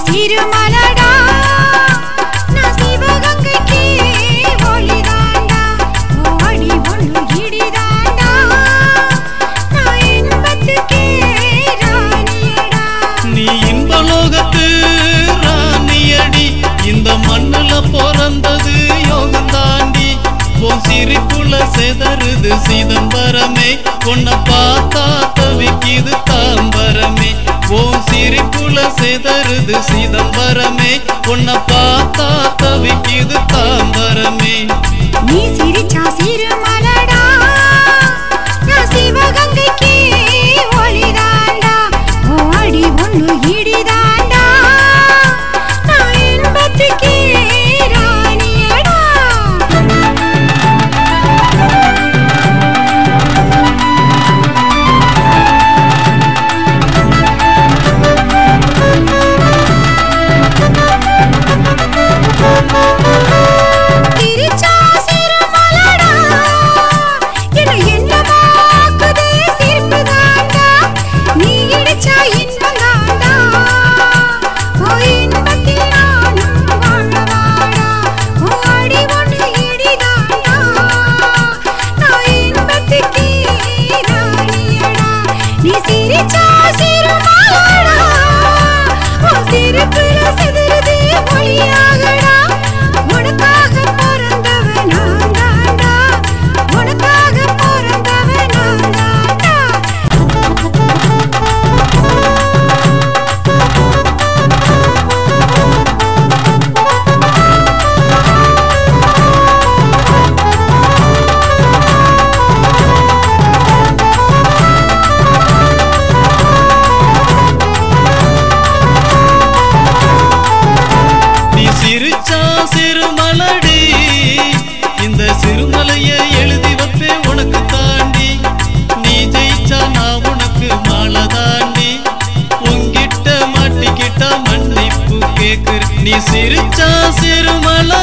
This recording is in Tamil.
சிறுமலடா நான் சிவகங்கைக்கு ஒளிதாண்டா ஓடி ஒன்று இடிதாண்டா நான் இன்பத்துக்கே ராணியடா நீ இன்பலோகத்து ராணியடி இந்த மண்ணுல பிறந்தது யோகம் தாண்டி உன் சிரிப்புல செதறுது சிதம்பரமே உன்னை பார்த்தா தவிக்குது தாம்பரமே உன் சிரிப்புல செதறுது சிதம்பரமே உன்னை பார்த்தா தவிக்குது தாம்பரமே நீ சிரிச்சா சிறுமலடா நான் சிவகங்கைக்கு ஒளிதாண்டா ஓடி ஒன்று இடிதாண்டா நான் இன்பத்துக்கே ராணியடா சிரிச்சா சிறுமலடா என்னமாக்குதே சிரிப்புதாண்டா நீ இடிச்சா இன்பந்தாண்டா ஓ இன்பத்தில் நானும் வாழவாடா ஓடி ஒன்று இடிதாண்டா நான் இன்பத்துக்கே ராணியடா நீ சிரிச்சா சிறுமலடா ஓ சிரிப்புல செதறுதே ஒளியாகடா உனக்காக பிறந்தவன் நான் தாண்டா உனக்காக பிறந்தவன் நான் தாண்டா நீ சிரிச்சா சிறுமலடி இந்த சிறுமலைய எழுதி வைப்பே உனக்கு தாண்டி நீ ஜெயிச்சா நான் உனக்கு மாலை தாண்டி உங்கிட்ட மாட்டிக்கிட்டா மன்னிப்பு கேக்குற நீ சிரிச்சா சிறுமலை